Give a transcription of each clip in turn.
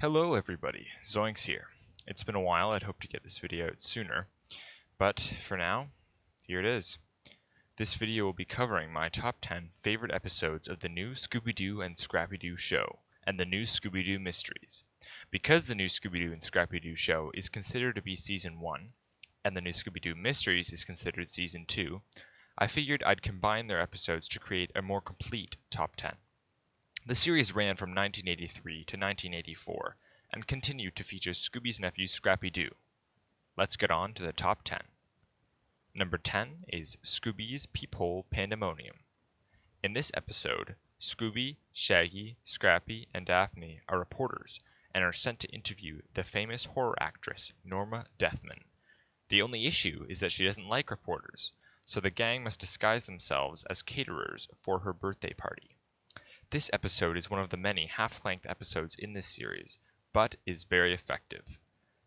Hello everybody, Zoinks here. It's been a while, I'd hoped to get this video out sooner, but for now, here it is. This video will be covering my top 10 favorite episodes of the new Scooby-Doo and Scrappy-Doo show, and the new Scooby-Doo mysteries. Because the new Scooby-Doo and Scrappy-Doo show is considered to be Season 1, and the new Scooby-Doo mysteries is considered Season 2, I figured I'd combine their episodes to create a more complete top 10. The series ran from 1983 to 1984 and continued to feature Scooby's nephew Scrappy-Doo. Let's get on to the top 10. Number 10 is Scooby's Peephole Pandemonium. In this episode, Scooby, Shaggy, Scrappy, and Daphne are reporters and are sent to interview the famous horror actress Norma Desmond. The only issue is that she doesn't like reporters, so the gang must disguise themselves as caterers for her birthday party. This episode is one of the many half-length episodes in this series, but is very effective.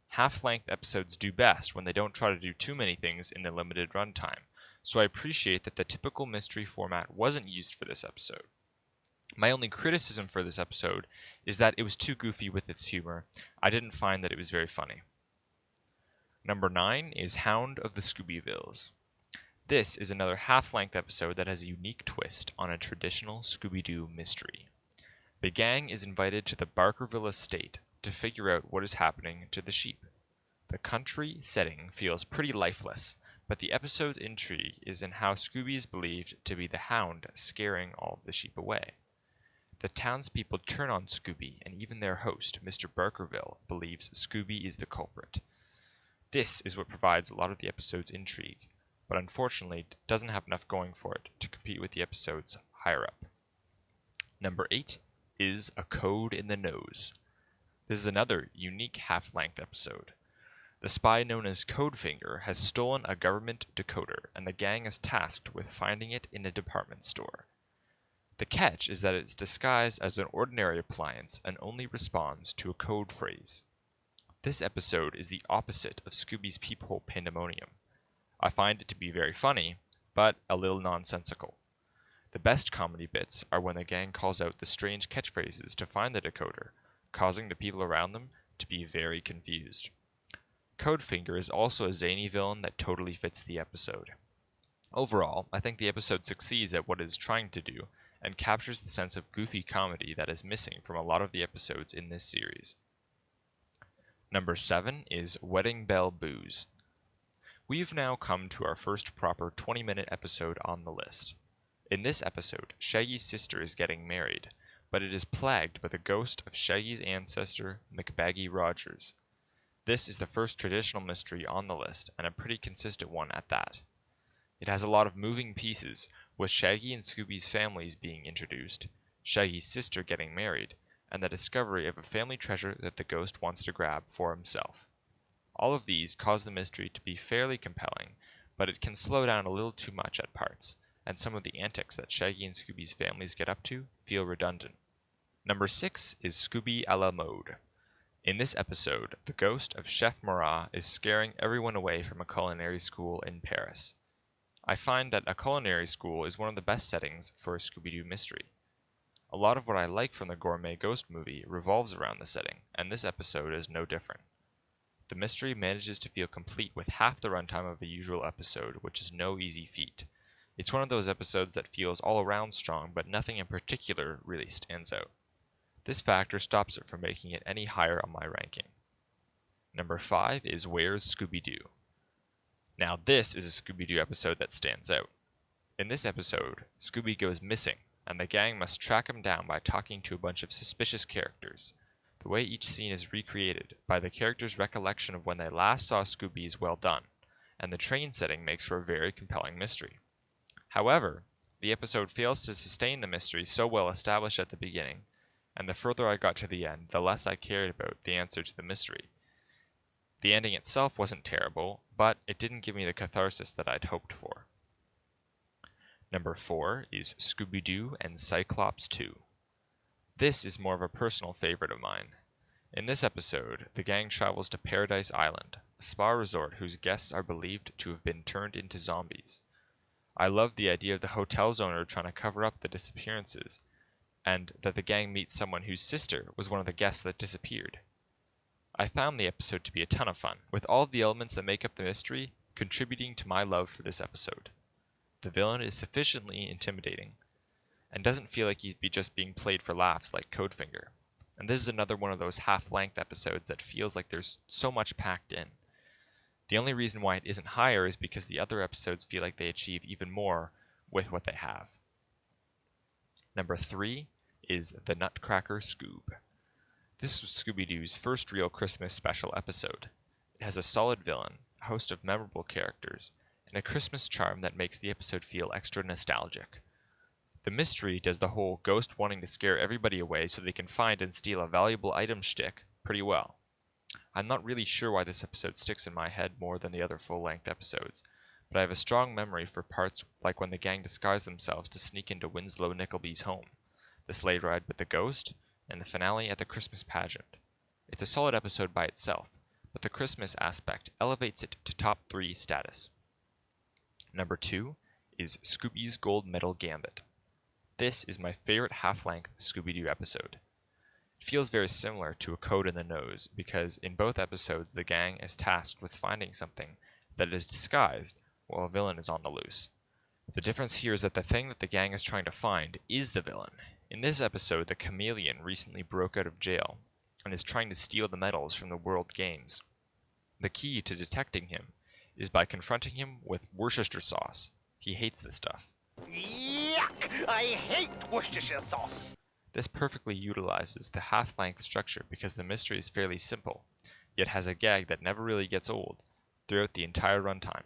Half-length episodes do best when they don't try to do too many things in the limited runtime, so I appreciate that the typical mystery format wasn't used for this episode. My only criticism for this episode is that it was too goofy with its humor. I didn't find that it was very funny. Number 9 is Hound of the Scoobyvilles. This is another half-length episode that has a unique twist on a traditional Scooby-Doo mystery. The gang is invited to the Barkerville estate to figure out what is happening to the sheep. The country setting feels pretty lifeless, but the episode's intrigue is in how Scooby is believed to be the hound scaring all the sheep away. The townspeople turn on Scooby, and even their host, Mr. Barkerville, believes Scooby is the culprit. This is what provides a lot of the episode's intrigue, but unfortunately doesn't have enough going for it to compete with the episodes higher up. Number 8 is A Code in the Nose. This is another unique half-length episode. The spy known as Codefinger has stolen a government decoder, and the gang is tasked with finding it in a department store. The catch is that it's disguised as an ordinary appliance and only responds to a code phrase. This episode is the opposite of Scooby's Peephole Pandemonium. I find it to be very funny, but a little nonsensical. The best comedy bits are when the gang calls out the strange catchphrases to find the decoder, causing the people around them to be very confused. Codefinger is also a zany villain that totally fits the episode. Overall, I think the episode succeeds at what it is trying to do and captures the sense of goofy comedy that is missing from a lot of the episodes in this series. Number 7 is Wedding Bell Booze. We've now come to our first proper 20-minute episode on the list. In this episode, Shaggy's sister is getting married, but it is plagued by the ghost of Shaggy's ancestor, McBaggy Rogers. This is the first traditional mystery on the list, and a pretty consistent one at that. It has a lot of moving pieces, with Shaggy and Scooby's families being introduced, Shaggy's sister getting married, and the discovery of a family treasure that the ghost wants to grab for himself. All of these cause the mystery to be fairly compelling, but it can slow down a little too much at parts, and some of the antics that Shaggy and Scooby's families get up to feel redundant. Number 6 is Scooby a la mode. In this episode, the ghost of Chef Marat is scaring everyone away from a culinary school in Paris. I find that a culinary school is one of the best settings for a Scooby-Doo mystery. A lot of what I like from the Gourmet Ghost movie revolves around the setting, and this episode is no different. The mystery manages to feel complete with half the runtime of a usual episode, which is no easy feat. It's one of those episodes that feels all around strong, but nothing in particular really stands out. This factor stops it from making it any higher on my ranking. Number 5 is Where's Scooby-Doo? Now this is a Scooby-Doo episode that stands out. In this episode, Scooby goes missing, and the gang must track him down by talking to a bunch of suspicious characters. The way each scene is recreated by the characters' recollection of when they last saw Scooby is well done, and the train setting makes for a very compelling mystery. However, the episode fails to sustain the mystery so well established at the beginning, and the further I got to the end, the less I cared about the answer to the mystery. The ending itself wasn't terrible, but it didn't give me the catharsis that I'd hoped for. Number 4 is Scooby-Doo and Cyclops 2. This is more of a personal favorite of mine. In this episode, the gang travels to Paradise Island, a spa resort whose guests are believed to have been turned into zombies. I love the idea of the hotel's owner trying to cover up the disappearances, and that the gang meets someone whose sister was one of the guests that disappeared. I found the episode to be a ton of fun, with all of the elements that make up the mystery contributing to my love for this episode. The villain is sufficiently intimidating, and doesn't feel like he's just being played for laughs like Codefinger. And this is another one of those half-length episodes that feels like there's so much packed in. The only reason why it isn't higher is because the other episodes feel like they achieve even more with what they have. Number 3 is the Nutcracker SCOOB. This was Scooby-Doo's first real Christmas special episode. It has a solid villain, a host of memorable characters, and a Christmas charm that makes the episode feel extra nostalgic. The mystery does the whole ghost wanting to scare everybody away so they can find and steal a valuable item shtick pretty well. I'm not really sure why this episode sticks in my head more than the other full-length episodes, but I have a strong memory for parts like when the gang disguise themselves to sneak into Winslow Nickleby's home, the sleigh ride with the ghost, and the finale at the Christmas pageant. It's a solid episode by itself, but the Christmas aspect elevates it to top 3 status. Number 2 is Scooby's Gold Medal Gambit. This is my favorite half-length Scooby-Doo episode. It feels very similar to A Code in the Nose because in both episodes the gang is tasked with finding something that is disguised while a villain is on the loose. The difference here is that the thing that the gang is trying to find is the villain. In this episode, the chameleon recently broke out of jail and is trying to steal the medals from the World Games. The key to detecting him is by confronting him with Worcestershire sauce. He hates this stuff. Yuck! I hate Worcestershire sauce! This perfectly utilizes the half-length structure because the mystery is fairly simple, yet has a gag that never really gets old throughout the entire runtime.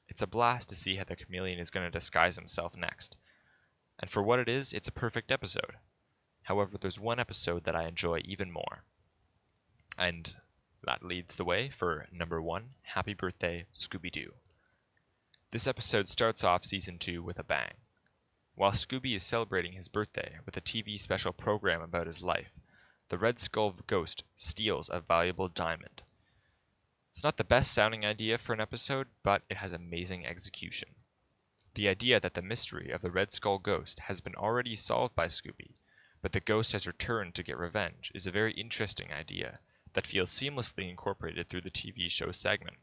It's a blast to see how the chameleon is going to disguise himself next. And for what it is, it's a perfect episode. However, there's one episode that I enjoy even more. And that leads the way for number 1, Happy Birthday, Scooby-Doo. This episode starts off Season 2 with a bang. While Scooby is celebrating his birthday with a TV special program about his life, the Red Skull ghost steals a valuable diamond. It's not the best sounding idea for an episode, but it has amazing execution. The idea that the mystery of the Red Skull ghost has been already solved by Scooby, but the ghost has returned to get revenge is a very interesting idea that feels seamlessly incorporated through the TV show segment.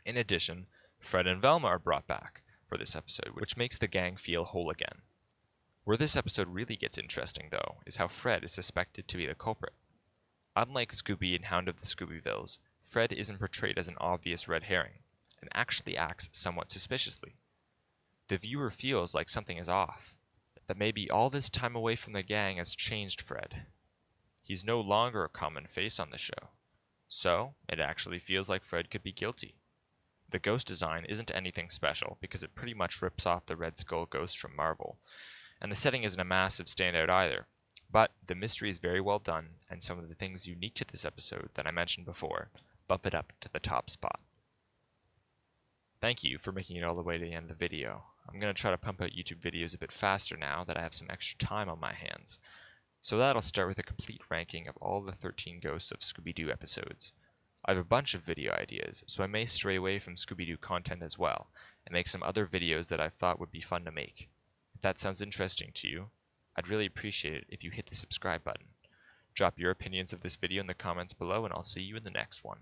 In addition, Fred and Velma are brought back for this episode, which makes the gang feel whole again. Where this episode really gets interesting, though, is how Fred is suspected to be the culprit. Unlike Scooby and Hound of the Scoobyvilles, Fred isn't portrayed as an obvious red herring, and actually acts somewhat suspiciously. The viewer feels like something is off, that maybe all this time away from the gang has changed Fred. He's no longer a common face on the show, so it actually feels like Fred could be guilty. The ghost design isn't anything special because it pretty much rips off the Red Skull ghost from Marvel, and the setting isn't a massive standout either, but the mystery is very well done, and some of the things unique to this episode that I mentioned before bump it up to the top spot. Thank you for making it all the way to the end of the video. I'm going to try to pump out YouTube videos a bit faster now that I have some extra time on my hands. So that'll start with a complete ranking of all the 13 Ghosts of Scooby-Doo episodes. I have a bunch of video ideas, so I may stray away from Scooby-Doo content as well, and make some other videos that I thought would be fun to make. If that sounds interesting to you, I'd really appreciate it if you hit the subscribe button. Drop your opinions of this video in the comments below, and I'll see you in the next one.